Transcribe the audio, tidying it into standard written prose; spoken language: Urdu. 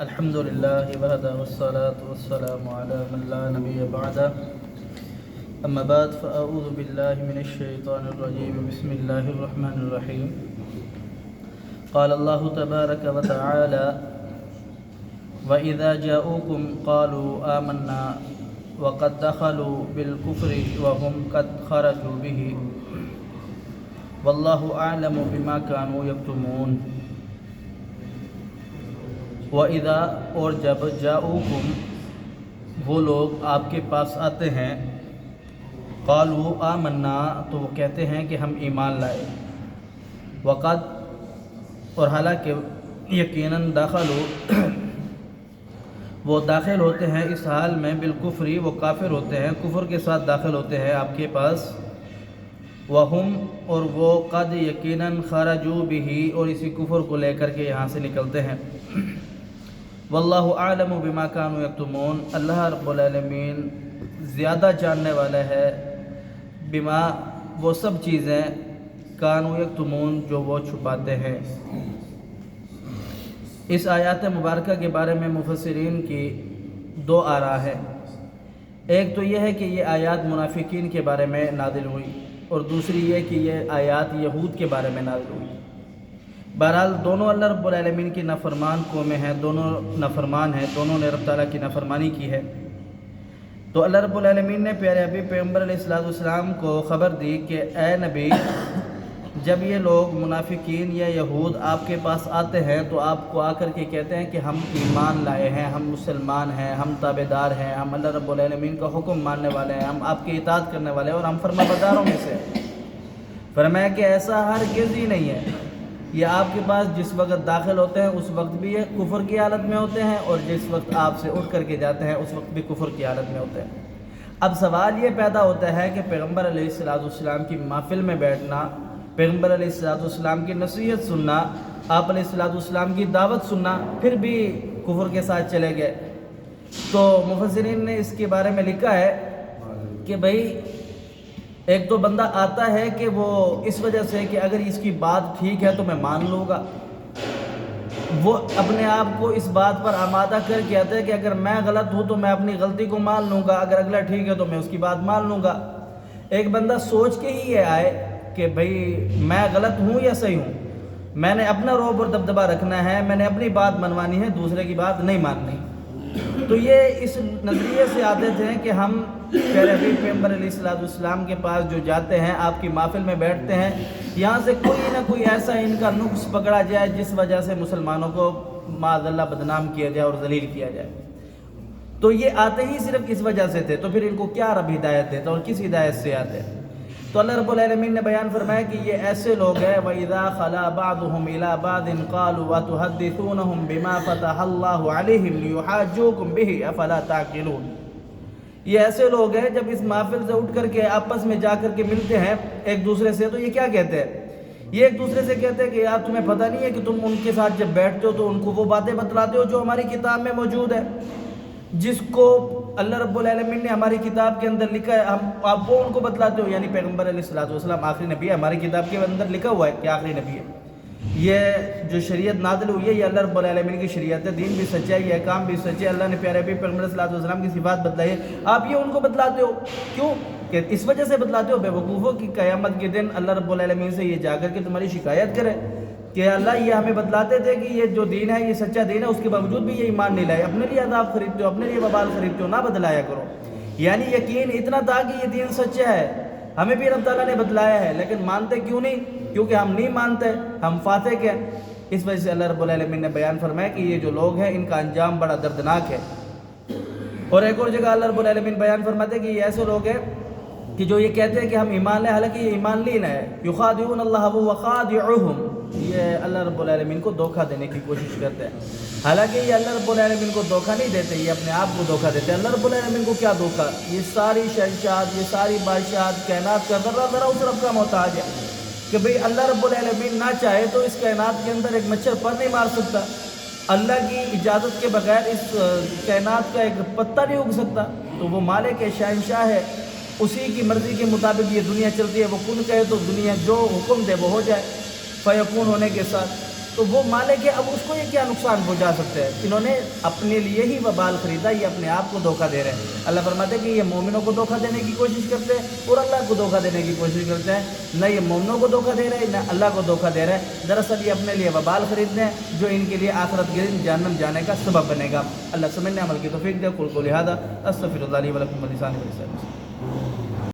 الحمد لله وحده والصلاة والسلام على من لا نبي بعده أما بعد فأعوذ بالله من الشيطان الرجيم بسم الله الرحمن الرحيم قال الله تبارك وتعالى وإذا جاءوكم قالوا آمنا وقد دخلوا بالكفر وهم قد خرجوا به والله أعلم بما كانوا يكتمون وَإِذَا اور جب جاؤکم وہ لوگ آپ کے پاس آتے ہیں قالوا آمنا تو وہ کہتے ہیں کہ ہم ایمان لائے وقد اور حالانکہ یقیناً داخلوا وہ داخل ہوتے ہیں اس حال میں بالکفری وہ کافر ہوتے ہیں کفر کے ساتھ داخل ہوتے ہیں آپ کے پاس وہم اور وہ قد یقیناً خرجوا به اور اسی کفر کو لے کر کے یہاں سے نکلتے ہیں واللہ اعلم بما كانوا یکتمون اللہ رب العالمین زیادہ جاننے والا ہے بما وہ سب چیزیں کانوا یکتمون جو وہ چھپاتے ہیں۔ اس آیات مبارکہ کے بارے میں مفسرین کی دو آراء ہے، ایک تو یہ ہے کہ یہ آیات منافقین کے بارے میں نازل ہوئی اور دوسری یہ کہ یہ آیات یہود کے بارے میں نازل ہوئی۔ بہرحال دونوں اللہ رب العالمین کی نافرمان قومیں ہیں، دونوں نافرمان ہیں، دونوں نے رب تعالیٰ کی نافرمانی کی ہے۔ تو اللہ رب العالمین نے پیارے حبیب پیغمبر علیہ السلام کو خبر دی کہ اے نبی جب یہ لوگ منافقین یا یہود آپ کے پاس آتے ہیں تو آپ کو آ کر کے کہتے ہیں کہ ہم ایمان لائے ہیں، ہم مسلمان ہیں، ہم تابعدار ہیں، ہم اللہ رب العالمین کا حکم ماننے والے ہیں، ہم آپ کی اطاعت کرنے والے ہیں اور ہم فرما برداروں میں سے۔ فرمایا کہ ایسا ہرگز ہی نہیں ہے، یہ آپ کے پاس جس وقت داخل ہوتے ہیں اس وقت بھی یہ کفر کی حالت میں ہوتے ہیں اور جس وقت آپ سے اٹھ کر کے جاتے ہیں اس وقت بھی کفر کی حالت میں ہوتے ہیں۔ اب سوال یہ پیدا ہوتا ہے کہ پیغمبر علیہ السلام کی محفل میں بیٹھنا، پیغمبر علیہ السلام کی نصیحت سننا، آپ علیہ السلام کی دعوت سننا، پھر بھی کفر کے ساتھ چلے گئے۔ تو مفسرین نے اس کے بارے میں لکھا ہے کہ بھئی ایک تو بندہ آتا ہے کہ وہ اس وجہ سے کہ اگر اس کی بات ٹھیک ہے تو میں مان لوں گا، وہ اپنے آپ کو اس بات پر آمادہ کر کے آتا ہے کہ اگر میں غلط ہوں تو میں اپنی غلطی کو مان لوں گا، اگر اگلا ٹھیک ہے تو میں اس کی بات مان لوں گا۔ ایک بندہ سوچ کے ہی یہ آئے کہ بھئی میں غلط ہوں یا صحیح ہوں، میں نے اپنا رعب اور دبدبہ رکھنا ہے، میں نے اپنی بات منوانی ہے، دوسرے کی بات نہیں ماننی۔ تو یہ اس نظریے سے آتے تھے کہ ہم پیارے حبیب پیغمبر علیہ السلام کے پاس جو جاتے ہیں، آپ کی محفل میں بیٹھتے ہیں، یہاں سے کوئی نہ کوئی ایسا ان کا نقص پکڑا جائے جس وجہ سے مسلمانوں کو معاذ اللہ بدنام کیا جائے اور ذلیل کیا جائے۔ تو یہ آتے ہی صرف اس وجہ سے تھے، تو پھر ان کو کیا رب ہدایت دیتا اور کس ہدایت سے آتے؟ تو اللہ رب العالمین نے بیان فرمایا کہ یہ ایسے لوگ ہیں وَإِذَا خَلَا بَعْضُهُمْ إِلَىٰ بَعْضٍ قَالُوا وَتُحَدِّثُونَهُمْ بِمَا فَتَحَ اللَّهُ عَلَيْهِمْ لِيُحَاجُّوكُمْ بِهِ أَفَلَا تَعْقِلُونَ۔ یہ ایسے لوگ ہیں جب اس محفل سے اٹھ کر کے آپس میں جا کر کے ملتے ہیں ایک دوسرے سے، تو یہ کیا کہتے ہیں؟ یہ ایک دوسرے سے کہتے ہیں کہ یار تمہیں پتہ نہیں ہے کہ تم ان کے ساتھ جب بیٹھتے ہو تو ان کو وہ باتیں بتلاتے ہو جو ہماری کتاب میں موجود ہے، جس کو اللہ رب العالمین نے ہماری کتاب کے اندر لکھا ہے، آپ وہ ان کو بتلاتے ہو۔ یعنی پیغمبر علیہ السلام آخری نبی ہے، ہماری کتاب کے اندر لکھا ہوا ہے کہ آخری نبی ہے۔ یہ جو شریعت نازل ہوئی ہے یہ اللہ رب العالمین کی شریعت ہے، دین بھی سچا ہے، یہ احکام بھی سچے، اللہ نے پیارے حبیب پیغمبر صلی اللہ علیہ وسلم کی صفات بتلائی ہے، آپ یہ ان کو بتلاتے ہو کیوں؟ کہ اس وجہ سے بتلاتے ہو بے وقوفوں کی قیامت کے دن اللہ رب العالمین سے یہ جا کر کے تمہاری شکایت کرے کہ اللہ یہ ہمیں بتلاتے تھے کہ یہ جو دین ہے یہ سچا دین ہے، اس کے باوجود بھی یہ ایمان نہیں لائے، اپنے لیے عذاب خریدتے ہو، اپنے لیے وبال خریدتے ہو، نہ بدلایا کرو۔ یعنی یقین اتنا تھا کہ یہ دین سچا ہے، ہمیں بھی رب تعالیٰ نے بتلایا ہے، لیکن مانتے کیوں نہیں؟ کیونکہ ہم نہیں مانتے، ہم فاتح کے۔ اس وجہ سے اللہ رب العالمین نے بیان فرمایا کہ یہ جو لوگ ہیں ان کا انجام بڑا دردناک ہے۔ اور ایک اور جگہ اللہ رب العالمین بیان فرماتے ہیں کہ یہ ایسے لوگ ہیں کہ جو یہ کہتے ہیں کہ ہم ایمان لائے، حالانکہ یہ ایمان لینا ہے، یخادعون اللہ وهو خادعهم، یہ اللہ رب العالمین کو دھوکہ دینے کی کوشش کرتے ہیں، حالانکہ یہ اللہ رب العالمین کو دھوکہ نہیں دیتے، یہ اپنے آپ کو دھوکہ دیتے ہیں۔ اللہ رب العالمین کو کیا دھوکہ؟ یہ ساری شہنشاہت، یہ ساری بادشاہت، کائنات کا ذرہ ذرا اس رب کا محتاج ہے کہ بھئی اللہ رب العالمین نہ چاہے تو اس کائنات کے اندر ایک مچھر پر نہیں مار سکتا، اللہ کی اجازت کے بغیر اس کائنات کا ایک پتا نہیں اگ سکتا، تو وہ مالک ہے، شہنشاہ ہے، اسی کی مرضی کے مطابق یہ دنیا چلتی ہے، وہ کن کہے تو دنیا جو حکم دے وہ ہو جائے، فیکون ہونے کے ساتھ۔ تو وہ مالک ہے، اب اس کو یہ کیا نقصان پہنچا سکتے ہیں؟ انہوں نے اپنے لیے ہی وبال خریدا، یہ اپنے آپ کو دھوکہ دے رہے ہیں۔ اللہ فرماتے ہیں کہ یہ مومنوں کو دھوکہ دینے کی کوشش کرتے ہیں اور اللہ کو دھوکہ دینے کی کوشش کرتے ہیں۔ نہ یہ مومنوں کو دھوکہ دے رہے ہیں، نہ اللہ کو دھوکہ دے رہے ہیں۔ دراصل یہ اپنے لیے وبال خریدتے ہیں جو ان کے لیے آخرت کے دن جہنم جانے کا سبب بنے گا۔ اللہ سمجھنے عمل کی توفیق دے۔ قل قولی ھذا استغفر اللہ لی ولکم ولسائر المسلمین۔